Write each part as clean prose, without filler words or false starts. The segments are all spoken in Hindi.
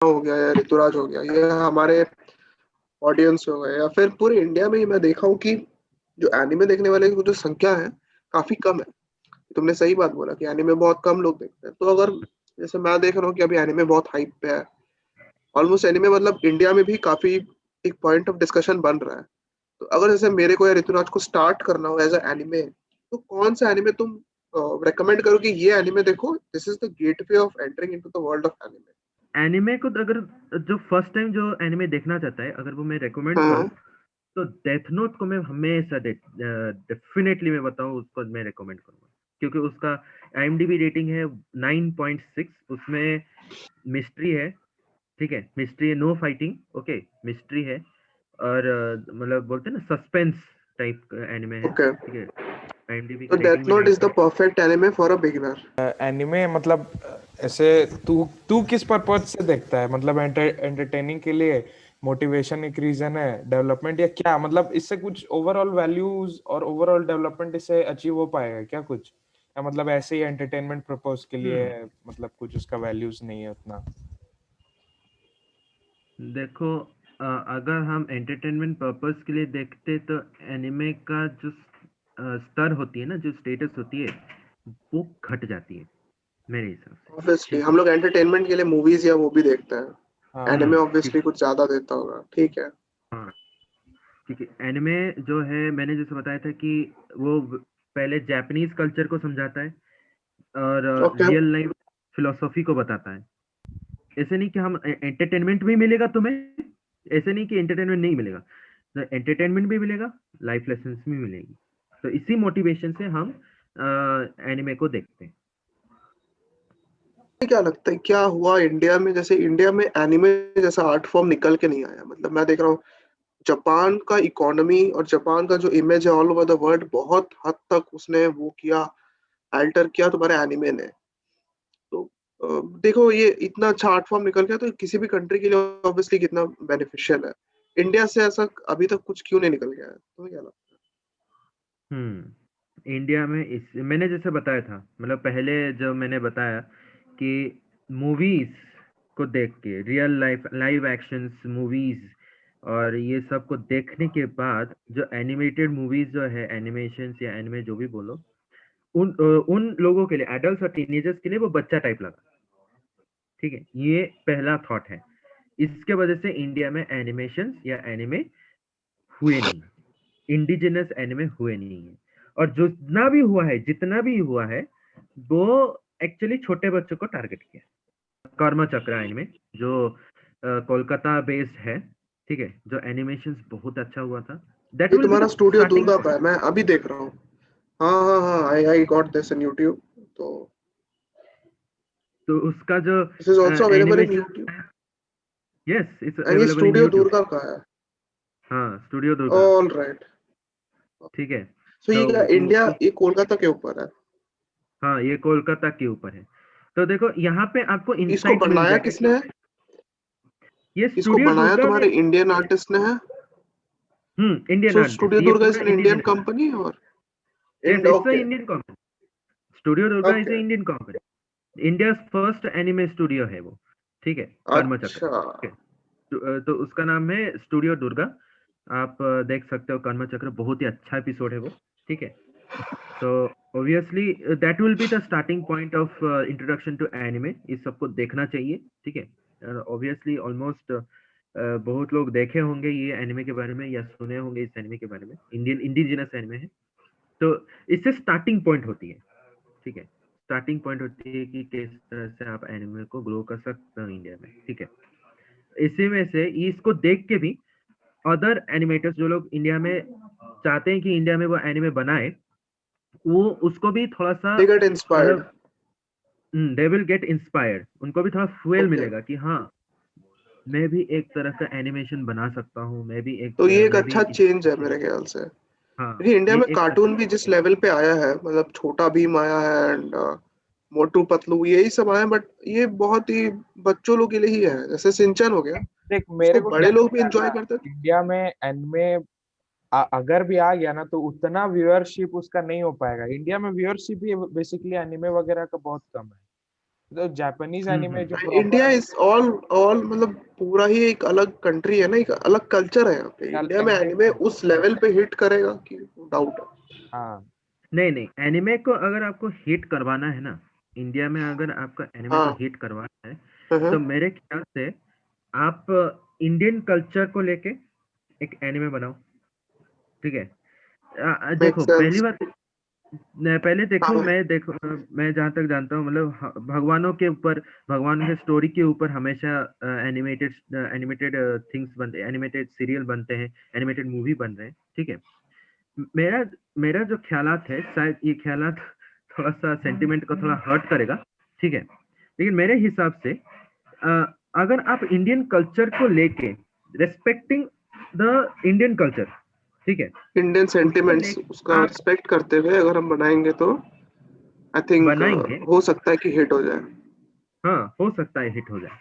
हो गया या ऋतुराज हो गया, ये हमारे ऑडियंस हो गए, या फिर पूरे इंडिया में ही मैं देखा हूँ कि जो एनिमे देखने वाले की जो संख्या है काफी कम है। तुमने सही बात बोला कि एनिमे बहुत कम लोग देखते हैं। तो अगर जैसे मैं देख रहा हूँ कि अभी एनिमे बहुत हाइप पे है, ऑलमोस्ट एनिमे मतलब इंडिया में भी काफी एक पॉइंट ऑफ डिस्कशन बन रहा है। तो अगर जैसे मेरे को या ऋतुराज को स्टार्ट करना हो एज अ एनिमे, तो कौन सा एनिमे तुम रेकमेंड करो कि ये एनिमे देखो, this is the gateway of entering into the world of anime? Anime को अगर जो फर्स्ट टाइम जो एनिमे देखना चाहता है, अगर वो मैं रेकमेंड करूँ, हाँ। तो डेथ नोट को मैं हमेशा डेफिनेटली मैं बताऊँ, उसको मैं रेकमेंड करूँगा, क्योंकि उसका IMDb रेटिंग है 9.6। उसमें मिस्ट्री है, ठीक है, मिस्ट्री है, नो फाइटिंग, ओके, मिस्ट्री है, और मतलब बोलते हैं ना सस्पेंस टाइप एनिमे है, ओके, ठीक है। IMDb तो की रेटिंग डेथ भी note is the 9. Perfect anime for a beginner. Anime मतलब ऐसे तू तू किस पर्पज से देखता है? मतलब एंटरटेनिंग के लिए, मोटिवेशन एक रीजन है, डेवलपमेंट, या क्या? मतलब इससे कुछ ओवरऑल वैल्यूज और ओवरऑल डेवलपमेंट इससे अचीव हो पाएगा क्या कुछ? या मतलब ऐसे ही एंटरटेनमेंट पर्पज के लिए मतलब कुछ उसका वैल्यूज नहीं है उतना? देखो, अगर हम एंटरटेनमेंट पर्पस के लिए देखते, तो एनिमे का जो स्तर होती है ना, जो स्टेटस होती है, वो घट जाती है मेरे हिसाब से, ऑब्वियसली ठीक हम है। लोग एंटरटेनमेंट के लिए मूवीज या वो भी देखते हैं, एनिमे हाँ। ठीक ऑब्वियसली है। कुछ ज्यादा देता होगा, ठीक है। हाँ, ठीक है। एनिमे जो है, मैंने जैसे बताया था कि वो पहले जापानीज कल्चर को समझाता है, और ओके। रियल लाइफ फिलोसॉफी को बताता है। ऐसे नहीं कि हम एंटरटेनमेंट भी मिलेगा तुम्हें, ऐसे नहीं कि एंटरटेनमेंट नहीं मिलेगा, तो एंटरटेनमेंट भी मिलेगा, लाइफ लेसन भी मिलेगी। तो इसी मोटिवेशन से हम एनिमे को देखते हैं। क्या लगता है क्या हुआ इंडिया में, जैसे इंडिया में एनिमे जैसा आर्ट फॉर्म निकल के नहीं आया? मतलब मैं देख रहा हूँ जापान का इकोनॉमी और जापान का जो इमेज है ऑल ओवर द वर्ल्ड, बहुत हद तक उसने वो किया, अल्टर किया तुम्हारे एनिमे ने। तो देखो ये इतना अच्छा आर्ट फॉर्म निकल गया, तो किसी भी कंट्री के लिए ऑब्वियसली कितना बेनिफिशियल है। इंडिया से ऐसा अभी तक कुछ क्यों नहीं निकल गया है, तुम्हें क्या लगता इंडिया में इस मैंने जैसे बताया था, मतलब पहले जो मैंने बताया कि मूवीज को देख के, real life live actions movies और ये सब को देखने के बाद, जो एनिमेटेड मूवीज जो है, एनिमेशंस या एनिमे जो भी बोलो, उन लोगों के लिए, एडल्ट्स और टीनेजर्स के लिए वो बच्चा टाइप लगा, ठीक है। ये पहला थॉट है। इसके वजह से इंडिया में एनिमेशंस या एनिमे हुए नहीं, इंडिजिनस एनिमे हुए नहीं है। और जितना भी हुआ है, जितना भी हुआ है, वो एक्चुअली छोटे बच्चों को टारगेट किया। कर्म चक्र एनिमे, जो कोलकाता बेस्ड है, ठीक है, जो एनिमेशंस बहुत अच्छा हुआ था, है? दैट ये विल बी तुम्हारा द स्टूडियो स्टार्टिंग दुर्गा का पॉइंट। है, मैं अभी देख रहा हूँ। हाँ हाँ हाँ, I got this in YouTube. तो तो उसका जो this is also available in animation, YouTube, yes, it's and ये available in studio YouTube. Durga का है। हाँ, स्टूडियो दुर्गा, ऑल राइट। ठीक है। सो तो ये क्या इंडिया, ये कोलकाता के ऊपर है? हाँ, ये कोलकाता के ऊपर है। तो देखो, यहाँ पे आपको इसको इंसाइट मिल बनाया जाएगा किसने कि है? ये इसको स्टूडियो बनाया दुर्गा ने, तुम्हारे इंडियन आर्टिस्ट ने है? इंडियन सो आर्टिस्ट, स्टूडियो ये दुर्गा इज पूरा एन इंडियन इंडियन है। कंपनी और yes, and it's a okay. Indian company. Studio Durga is okay. A Indian company, India first anime studio है वो, ठीक है, कर्म चक्र, अच्छा। ठीक है। तो उसका नाम है स्टूडियो दुर्गा। आप देख सकते हो, कर्म चक्र बहुत ही अच्छा एपिसोड है वो, ठीक है। तो obviously that will be the starting point of introduction to anime, इस सबको देखना चाहिए, ठीक है। ऑब्वियसली ऑलमोस्ट बहुत लोग देखे होंगे ये एनिमे के बारे में, या सुने होंगे इस एनिमे के बारे में, इंडियन इंडिजिनस एनिमे है। तो इससे स्टार्टिंग पॉइंट होती है, ठीक है। स्टार्टिंग पॉइंट होती है कि किस तरह से आप एनिमे को ग्रो कर सकते हो इंडिया में, ठीक है। इसी में से इसको देख के भी अदर एनिमेटर्स, जो लोग इंडिया में चाहते हैं कि इंडिया में वो एनिमे बनाए, वो उसको भी थोड़ा सा, दे गेट इंस्पायर्ड। मतलब दे विल गेट इंस्पायर्ड, उनको भी थोड़ा फ्यूल ओके, मिलेगा कि हाँ, मैं भी एक तरह का एनिमेशन बना सकता हूँ, मैं भी तो ये एक मैं भी अच्छा चेंज है इस, मेरे ख्याल से। हाँ, क्योंकि इंडिया ये में एक कार्टून भी जिस लेवल पे आया है, मतलब छोटा भीम आया है एंड मोटू पतलू यही सब आया, बट ये बहुत ही बच्चों लोग के लिए ही है, जैसे सिंचन हो गया, देख मेरे उसको को क्या बड़े लोग भी लगता है एंजॉय ना, करते थे। इंडिया में एनमे अगर भी आ गया ना तो उतना व्यूअरशिप उसका नहीं हो पाएगा। इंडिया में व्यूअरशिप ही बेसिकली एनिमे वगैरह का बहुत कम है। तो जापानीज हम्म, एनिमे जो इंडिया प्रॉपर इज ऑल मतलब पूरा ही एक अलग कंट्री है ना, एक अलग कल्चर है यहाँ पे। इंडिया में एनिमे एग्जैक्टली, उस लेवल पे हिट करेगा कि डाउट है। हाँ नहीं नहीं, एनिमे को अगर आपको हिट करवाना है ना, इंडिया में अगर आपका एनिमे को हाँ। हिट करवाना है, हाँ, तो मेरे ख्याल से आप इंडियन कल्चर को लेके एक एनिमे बनाओ, ठीक है। मेक देखो पहली सेंस। बात, पहले देखो, हाँ, मैं जहाँ तक जानता हूँ, मतलब भगवानों के ऊपर, भगवान के स्टोरी के ऊपर हमेशा एनिमेटेड एनिमेटेड थिंग्स बनते, एनिमेटेड सीरियल बनते हैं, एनिमेटेड मूवी बन रहे हैं, ठीक है। मेरा मेरा जो ख्यालात है, शायद ये ख्यालात थोड़ा सा सेंटिमेंट को थोड़ा हर्ट करेगा, ठीक है, लेकिन मेरे हिसाब से अ, अगर आप इंडियन कल्चर को लेके, रेस्पेक्टिंग द इंडियन कल्चर, ठीक है, इंडियन उसको सेंटिमेंट्स लेके उसका आप रिस्पेक्ट करते हुए अगर हम बनाएंगे तो आई थिंक बनाएंगे, हो सकता है कि हिट हो जाए। हाँ हो सकता है हिट हो जाए,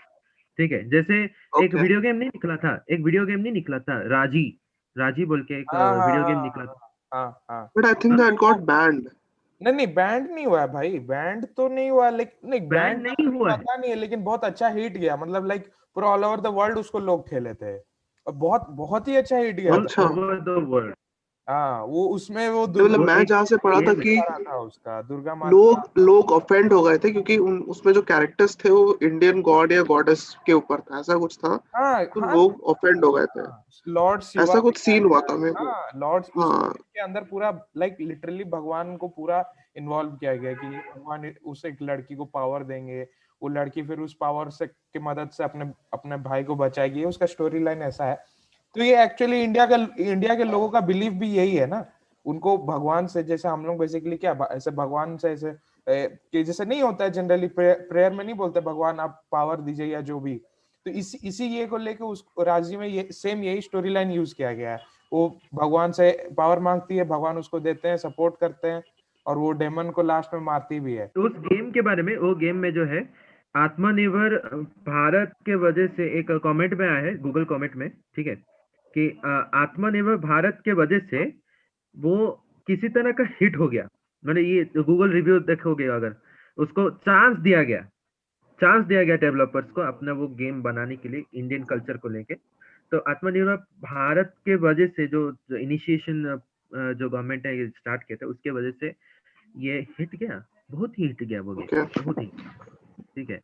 ठीक है। जैसे एक ओके। वीडियो गेम नहीं निकला था, एक वीडियो गेम नहीं निकला था, राजी, राजी बोल के एक हाँ हाँ वीडियो गेम हाँ निकला था। हाँ हाँ हाँ। बट आई थिंक हाँ, दैट वो गॉट बैंड। नहीं नहीं बैंड नहीं हुआ है भाई, बैंड तो नहीं हुआ, लेकिन नहीं बैन बैंड नहीं हुआ है, पता नहीं है, लेकिन बहुत अच्छा हिट गया, मतलब लाइक पूरा ऑल ओवर द वर्ल्ड उसको लोग खेले थे और बहुत बहुत ही अच्छा हिट गया ऑल था। अच्छा। Over the world. हाँ वो उसमें वो मतलब दुर्गा वो मैं एक जहाँ से पढ़ा था गेम है। कि दिखा रहा था, उसका दुर्गा माता। लोग ऑफेंड हो गए थे क्योंकि उसमें जो कैरेक्टर्स थे वो इंडियन गॉड या गॉडेस के ऊपर था, ऐसा कुछ था। हाँ तो हाँ लोग ऑफेंड हो गए थे। लॉर्ड शिवा ऐसा कुछ दिखाया सीन हुआ गया था है। मेरे को। हाँ लॉर्ड हाँ। उसके अंदर पूरा लाइक लिटरली भगवान को पूरा इन्वॉल्व किया गया कि भगवान उस एक लड़की को पावर देंगे, वो लड़की फिर उस पावर से की मदद से अपने अपने भाई को बचाएगी, उसका स्टोरी लाइन ऐसा है। तो ये एक्चुअली इंडिया के लोगों का बिलीफ भी यही है ना, उनको भगवान से, जैसे हम लोग बेसिकली क्या ऐसे भगवान से ऐसे कि जैसे नहीं होता है जनरली, प्रेयर में नहीं बोलते भगवान आप पावर दीजिए या जो भी। तो इसी ये को लेके उस राजी में ये सेम यही स्टोरी लाइन यूज किया गया है। वो भगवान से पावर मांगती है, भगवान उसको देते हैं, सपोर्ट करते हैं, और वो डेमन को लास्ट में मारती भी है। तो उस गेम के बारे में, वो गेम में जो है आत्मनिर्भर भारत के वजह से एक कमेंट में आया है, गूगल कमेंट में, ठीक है, कि आत्मनिर्भर भारत के वजह से वो किसी तरह का हिट हो गया। मैंने ये गूगल रिव्यू देखोगे, अगर उसको चांस दिया गया डेवलपर्स को अपना वो गेम बनाने के लिए इंडियन कल्चर को लेके, तो आत्मनिर्भर भारत के वजह से जो इनिशिएशन जो गवर्नमेंट ने स्टार्ट किया था, उसके वजह से ये हिट गया, बहुत ही हिट गया वो गेम, ओके। बहुत ही, ठीक है।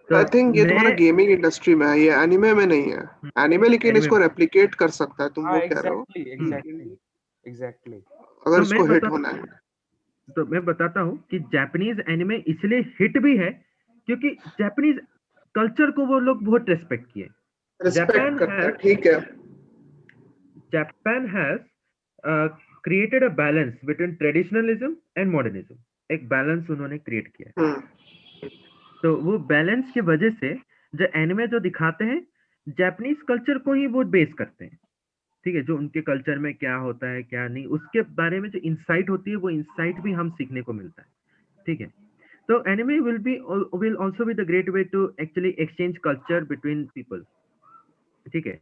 तो आई थिंक ये तुम्हारा मैं गेमिंग इंडस्ट्री में है, ये एनिमे में नहीं है। एनिमे लेकिन एनिमे, इसको रेप्लिकेट कर सकता है, तुम हाँ वो कह रहे हो। Exactly exactly exactly. अगर तो इसको हिट होना है। मैं बताता हूँ कि जापानीज एनिमे इसलिए हिट भी है क्योंकि जापानीज कल्चर को वो लोग बहुत रेस्पेक्ट किए। रिस्पेक्ट जापान करता है, हैज ठीक है। Japan has created a balance between traditionalism and modernism, एक बैलेंस उन्होंने क्रिएट किया है। हम्म। तो वो बैलेंस की वजह से जो एनिमे जो दिखाते हैं, जापानीज कल्चर को ही वो बेस करते हैं, ठीक है। जो उनके कल्चर में क्या होता है क्या नहीं, उसके बारे में जो इंसाइट होती है, वो इंसाइट भी हम सीखने को मिलता है, ठीक है। तो anime will also be the great way to actually exchange culture between people, ठीक है।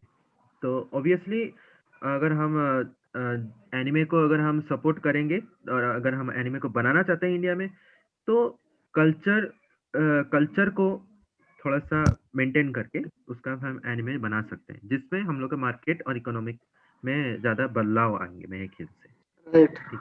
तो ऑब्वियसली अगर हम एनिमे को अगर हम सपोर्ट करेंगे, और अगर हम एनिमे को बनाना चाहते हैं इंडिया में, तो कल्चर कल्चर को थोड़ा सा मेंटेन करके उसका हम एनिमे बना सकते हैं, जिसमें हम लोग का मार्केट और इकोनॉमिक में ज्यादा बदलाव आएंगे मेरे ख्याल से, राइट। ठीक।